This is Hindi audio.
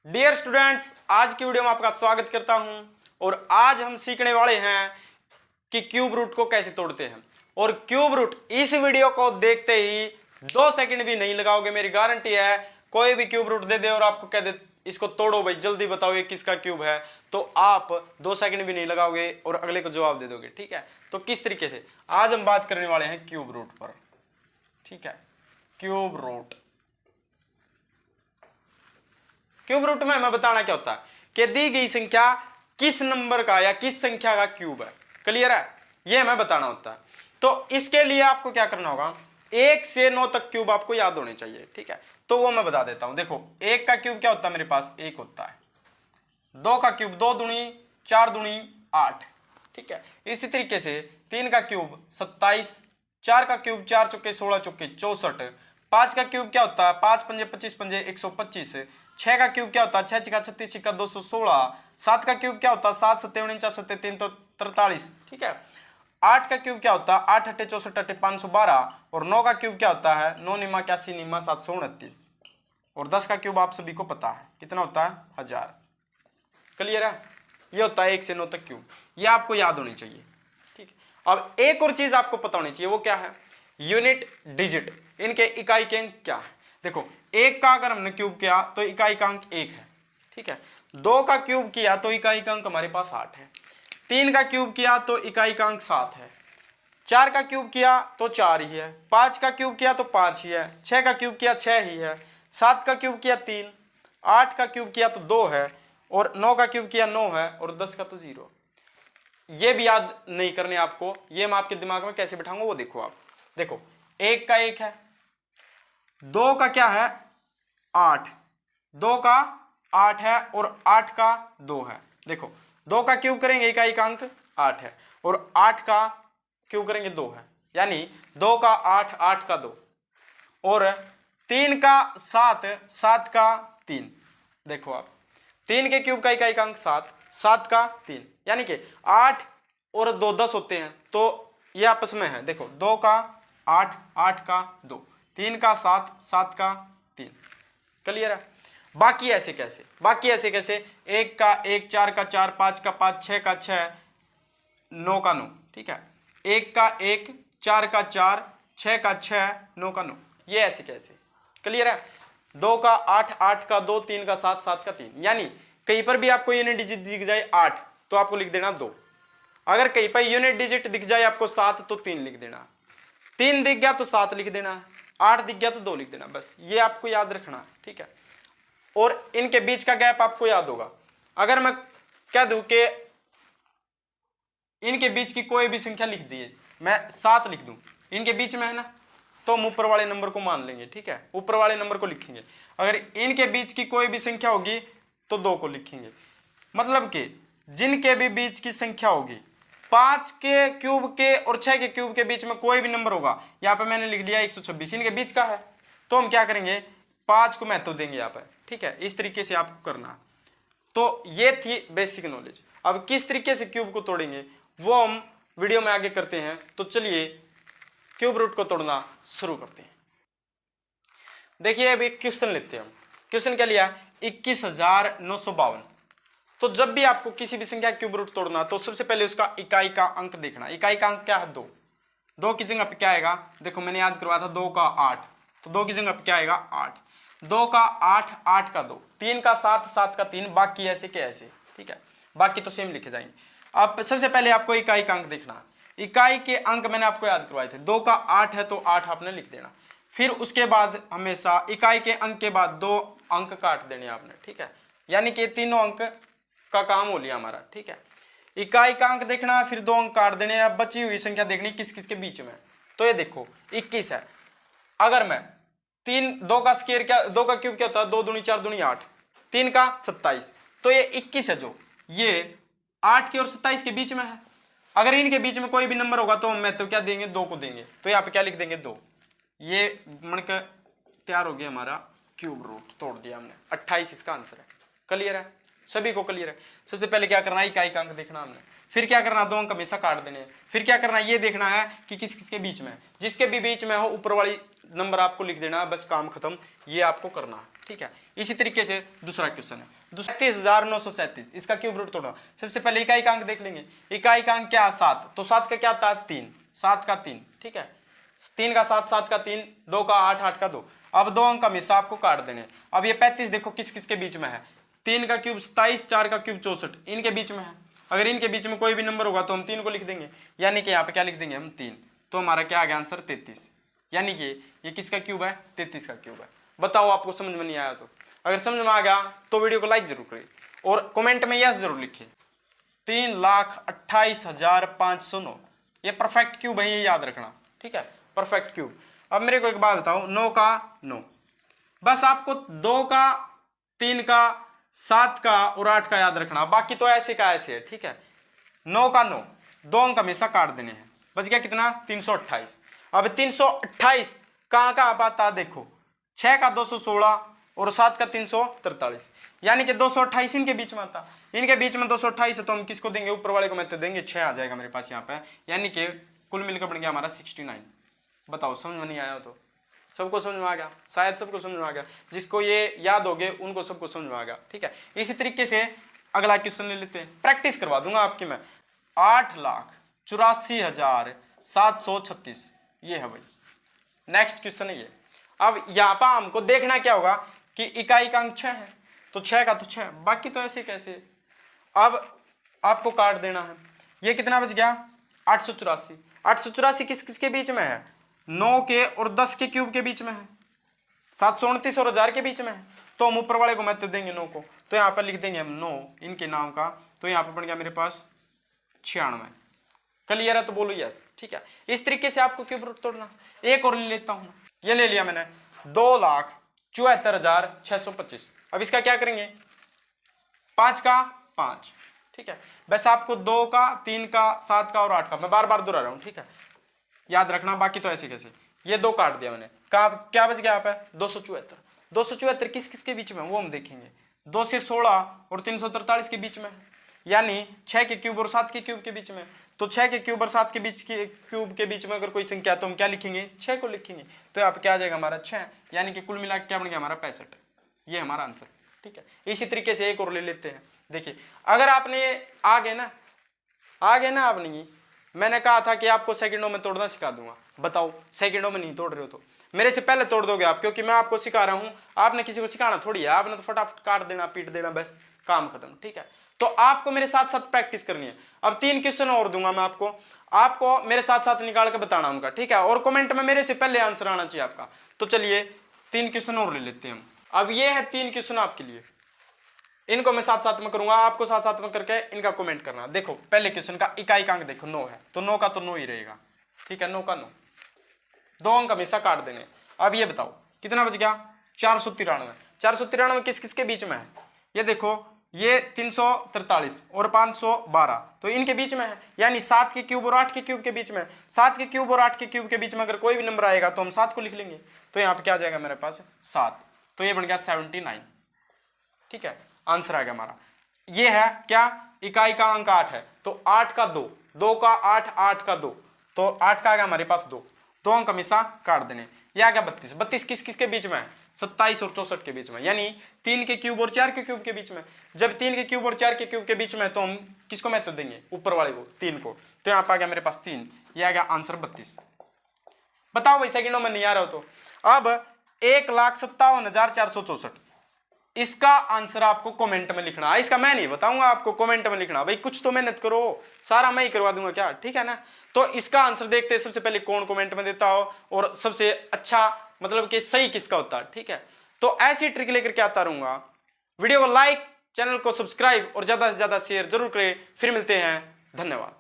डियर स्टूडेंट्स, आज की वीडियो में आपका स्वागत करता हूं और आज हम सीखने वाले हैं कि क्यूब रूट को कैसे तोड़ते हैं। और क्यूब रूट इस वीडियो को देखते ही 2 सेकंड भी नहीं लगाओगे, मेरी गारंटी है। कोई भी क्यूब रूट दे दे और आपको कह दे इसको तोड़ो भाई, जल्दी बताओ ये किसका क्यूब है, तो आप 2 सेकंड भी नहीं लगाओगे और अगले को जवाब दे दोगे। ठीक है, तो किस तरीके से आज हम बात करने वाले हैं क्यूब रूट पर। ठीक है, क्यूब रूट में हमें बताना क्या होता है कि दी गई संख्या किस नंबर का या किस संख्या का क्यूब है। क्लियर है, ये हमें बताना होता है। तो इसके लिए आपको क्या करना होगा, 1 से 9 तक क्यूब आपको याद होने चाहिए। ठीक है, तो वो मैं बता देता हूं। देखो, 1 का क्यूब क्या होता है, मेरे पास 1 होता है। 2 का क्यूब 2 दूनी 4 दूनी 8। ठीक है, इसी तरीके से 3 का क्यूब 27, 4 का क्यूब 4 चौके 16 चौके 64। 5 का क्यूब क्या होता है, 5 पंजे 25 पंजे 125। 6 का क्यूब क्या होता है, 6 छिका 36 छिका 216। 7 का क्यूब क्या होता है, 7 सत्ते 49 सत्ते 3 तो 43। ठीक है, 8 का क्यूब क्या होता है, 8 अट्ठे 64 अट्ठे 512। और 9 का क्यूब क्या होता है, 9 निमा 81 निमा 729। और 10 का क्यूब आप सभी को पता है कितना होता है, 1000। क्लियर है, ये होता है 1 से 9 तक क्यूब, ये आपको याद होनी चाहिए। ठीक है, अब एक और चीज आपको पता होनी चाहिए, वो क्या है, यूनिट डिजिट, इनके इकाई के अंक क्या है। देखो, 1 का अगर हमने क्यूब किया तो इकाई का अंक 1 है। ठीक है, 2 का क्यूब किया तो इकाई का अंक हमारे पास 8 है। 3 का क्यूब किया तो इकाई का अंक 7 है। 4 का क्यूब किया तो 4 ही है। 5 का क्यूब किया तो 5 ही है। 6 का क्यूब किया 6 ही है। 7 का क्यूब किया 3। 8 का क्यूब किया तो 2 है। और 9 का क्यूब किया 9 है। और 10 का तो 0। ये भी याद नहीं करने आपको, ये मैं आपके दिमाग में कैसे बिठाऊंगा वो देखो आप। देखो, 1 का 1 है, 2 का क्या है 8, 2 का 8 है और 8 का 2 है। देखो, 2 का क्यूब करेंगे इकाई का अंक 8 है और 8 का क्यूब करेंगे 2 है, यानी 2 का 8 8 का 2। और 3 का 7 7 का 3। देखो आप, 3 के क्यूब का इकाई का अंक 7, 7 का 3, यानी कि 8 और 2 10 होते हैं, तो ये आपस में है। देखो, 2 का 8 8 का 2, 3 का 7 7 का 3। क्लियर है, बाकी ऐसे कैसे, 1 का 1, 4 का 4, 5 का 5, 6 का 6, 9 का 9। ठीक है, 1 का 1, 4 का 4, 6 का 6, 9 का 9, ये ऐसे कैसे। क्लियर है, 2 का 8 8 का 2, 3 का 7 7 का 3, यानी कहीं पर भी आपको यूनिट डिजिट दिख जाए 8 तो आपको लिख देना 2। अगर कहीं पर यूनिट डिजिट दिख जाए आपको 7 तो 3 लिख देना। 3 दिख गया तो 7 लिख देना। 8 दिख गया तो 2 लिख देना, बस ये आपको याद रखना है। ठीक है, और इनके बीच का गैप आपको याद होगा। अगर मैं कह दूं कि इनके बीच की कोई भी संख्या लिख दी है, मैं 7 लिख दूं, इनके बीच में है ना, तो हम ऊपर वाले नंबर को मान लेंगे। ठीक है, ऊपर वाले नंबर को लिखेंगे। अगर इनके बीच की कोई भी संख्या होगी तो 2 को लिखेंगे। मतलब कि जिनके भी बीच की संख्या होगी, 5 के क्यूब के और 6 के क्यूब के बीच में कोई भी नंबर होगा, यहाँ पे मैंने लिख लिया 126, इनके बीच का है, तो हम क्या करेंगे, 5 को महत्व देंगे यहाँ पे। ठीक है, इस तरीके से आपको करना है। तो ये थी बेसिक नॉलेज। अब किस तरीके से क्यूब को तोड़ेंगे वो हम वीडियो में आगे करते हैं। तो चलिए क्यूब रूट को तोड़ना शुरू करते हैं। देखिए, अभी क्वेश्चन लेते हैं हम। क्वेश्चन क्या लिया, 21,952। तो जब भी आपको किसी भी संख्या क्यूब रूट तोड़ना तो सबसे पहले उसका इकाई का अंक देखना। इकाई का अंक क्या है, 2। 2 की जगह पे क्या आएगा, देखो मैंने याद करवाया था 2 का 8, तो 2 की जगह पे क्या आएगा 8। 2 का 8 8 का 2, 3 का 7 7 का 3, बाकी ऐसे के ऐसे। ठीक है, बाकी तो सेम लिखे जाएंगे। अब सबसे पहले आपको इकाई का अंक देखना है। इकाई के अंक मैंने आपको याद करवाए थे, 2 का 8 है तो 8 आपने लिख देना। फिर उसके बाद हमेशा इकाई के अंक के बाद 2 अंक काट देने आपने। ठीक है, यानी कि तीनों अंक का काम हो लिया हमारा। ठीक है, इकाई का अंक देखना है, फिर 2 अंक काट देने, अब बची हुई संख्या देखनी किस किस के बीच में। तो ये देखो 21 है। अगर मैं 2 का स्क्वायर क्या, 2 का क्यूब क्या होता है, 2 दूनी 4 दूनी 8, 3 का 27, तो ये 21 है जो ये 8 के और 27 के बीच में है। अगर इनके बीच में कोई भी नंबर होगा तो मैं तो क्या देंगे, 2 को देंगे, तो यहाँ पे क्या लिख देंगे 2। ये बनकर तैयार हो गया हमारा क्यूब रूट, तोड़ दिया हमने। 28 इसका आंसर है। क्लियर है, सभी को क्लियर है। सबसे पहले क्या करना है, इकाई का अंक देखना हमने, फिर क्या करना, दो अंक हमेशा काट देने हैं। फिर क्या करना, ये देखना है कि किस किसके बीच में, जिसके भी बीच में हो ऊपर वाली नंबर आपको लिख देना, बस काम खत्म, ये आपको करना है, ठीक है। इसी तरीके से दूसरा क्वेश्चन है 37,937, इसका क्यूब रूट तोड़ना। सबसे पहले इकाई का अंक देख लेंगे। इकाई का अंक क्या, 7, तो 7 का क्या था, 3, 7 का 3, ठीक है, 3 का 7, 7 का 3, 2 का 8, 8 का 2। अब दो अंक हमेशा आपको काट देने। अब ये 35 देखो किस किस के बीच में है, 3 का क्यूब 27, 4 का क्यूब 64, इनके बीच में है। अगर इनके बीच में कोई भी नंबर होगा तो हम 3 को लिख देंगे, यानी कि यहाँ पे क्या लिख देंगे हम, 3। तो हमारा क्या आ गया आंसर, 33, यानी कि ये किसका क्यूब है, 33 का क्यूब है। बताओ आपको समझ में नहीं आया तो, अगर समझ में आ गया तो वीडियो को लाइक जरूर करें और कमेंट में यस जरूर लिखिए। 3,28,509 ये परफेक्ट क्यूब है, ये याद रखना, ठीक है, परफेक्ट क्यूब। अब मेरे को एक बात बताओ, 9 का 9, बस आपको 2 का 3 का 7 का और 8 का याद रखना, बाकी तो ऐसे का ऐसे है, ठीक है। 9 का 9, दो अंक हमेशा काट देने हैं, बच गया कितना, 328। अब 328 कहां कहां पाता है, देखो 6 का 216 और 7 का 343, यानी कि 228 इनके बीच में आता, इनके बीच में 228 है, तो हम किसको देंगे, ऊपर वाले को मैं तो देंगे, 6 आ जाएगा मेरे पास यहाँ पे, यानी कि कुल मिलकर बन गया हमारा 69। बताओ समझ में नहीं आया तो, सबको समझ में आ गया, शायद सबको समझ में आ गया, जिसको ये याद हो गए उनको सबको समझ में आ गया, ठीक है। इसी तरीके से अगला क्वेश्चन ले लेते हैं, प्रैक्टिस करवा दूंगा आपकी मैं। 8,84,736 ये है भाई, नेक्स्ट क्वेश्चन है ये। अब यहाँ पर हमको देखना क्या होगा कि इकाई का अंक 6 है, तो 6 का तो 6, बाकी तो ऐसे कैसे। अब आपको काट देना है, ये कितना बच गया, 884। 884 किस किस के बीच में है, 9 के और 10 के क्यूब के बीच में है, 729 और 1000 के बीच में है, तो हम ऊपर वाले को महत्व देंगे 9 को, तो यहाँ पर लिख देंगे हम 9 इनके नाम का, तो यहाँ पर बन गया मेरे पास 96। क्लियर है तो बोलो यस, ठीक है। इस तरीके से आपको क्यूब रूट तोड़ना। एक और ले लेता हूं, ये ले लिया मैंने, 2,74,625। अब इसका क्या करेंगे, 5 का 5, ठीक है। बस आपको 2 का 3 का 7 का और 8 का, मैं बार बार दोहरा रहा हूं, ठीक है, याद रखना, बाकी तो ऐसे कैसे। ये 2 काट दिया मैंने, क्या बच गया यहाँ पे, 274। 274 किस किस के बीच में, वो हम देखेंगे, 2 से 16 और 343 के बीच में, यानी 6 के क्यूब और 7 के क्यूब के बीच में। तो 6 के क्यूब और 7 के बीच के क्यूब के बीच में अगर कोई संख्या, तो हम क्या लिखेंगे, 6 को लिखेंगे, तो यहाँ पे क्या आ जाएगा हमारा 6, यानी कि कुल मिला के क्या बन गया हमारा 65। ये हमारा आंसर, ठीक है। इसी तरीके से एक और ले लेते हैं। देखिए अगर आपने आ गए ना आपने ये, मैंने कहा था कि आपको सेकंडों में तोड़ना सिखा दूंगा, बताओ सेकंडों में नहीं तोड़ रहे हो तो मेरे से पहले तोड़ दोगे आप, क्योंकि मैं आपको सिखा रहा हूं, आपने किसी को सिखाना थोड़ी है, आपने तो फटाफट काट देना, पीट देना, बस काम खत्म, ठीक है। तो आपको मेरे साथ साथ प्रैक्टिस करनी है। अब 3 क्वेश्चन और दूंगा मैं आपको मेरे साथ साथ निकाल के बताना उनका, ठीक है, और कमेंट में मेरे से पहले आंसर आना चाहिए आपका। तो चलिए 3 क्वेश्चन और ले लेते हैं हम। अब ये है 3 क्वेश्चन आपके लिए, इनको मैं साथ साथ में करूंगा, आपको साथ साथ में करके इनका कमेंट करना। देखो पहले क्वेश्चन का इकाई का अंक देखो 9 है, तो 9 का तो 9 ही रहेगा, ठीक है, 9 का 9, 2 अंक हमेशा काट देने। अब ये बताओ कितना बच गया, 493। 493 किस किस के बीच में है, ये देखो, ये 343 और 512, तो इनके बीच में है, यानी 7 के क्यूब और 8 के क्यूब के बीच में। 7 के क्यूब और 8 के क्यूब के बीच में अगर कोई भी नंबर आएगा तो हम 7 को लिख लेंगे, तो यहाँ पे क्या आ जाएगा मेरे पास 7, तो ये बन गया 79, ठीक है, आंसर आ गया हमारा। ये है क्या, इकाई का अंक 8 है, तो 8 का 2, 2 का 8, 8 का 2, तो 8 का आ गया हमारे पास 2 अंक हमेशा काट देने। यह आ गया 32। 32 किस किस के बीच में है, 27 और 64 के बीच में, यानी 3 के क्यूब और 4 के क्यूब के बीच में। जब 3 के क्यूब और 4 के क्यूब के बीच में, तो हम किसको महत्व देंगे, ऊपर वाले को, 3 को, तो यहाँ पे आ गया मेरे पास 3, यह आ गया आंसर 32। बताओ भाई सेकंडों में नहीं आ रहा हो तो। अब 1,57,464, इसका आंसर आपको कमेंट में लिखना है, इसका मैं नहीं बताऊंगा, आपको कमेंट में लिखना। भाई कुछ तो मेहनत करो, सारा मैं ही करवा दूंगा क्या, ठीक है ना। तो इसका आंसर देखते हैं सबसे पहले कौन कमेंट में देता हो और सबसे अच्छा मतलब कि सही किसका होता है, ठीक है। तो ऐसी ट्रिक लेकर के आता रहूंगा। वीडियो को लाइक, चैनल को सब्सक्राइब और ज्यादा से ज्यादा शेयर जरूर करें। फिर मिलते हैं, धन्यवाद।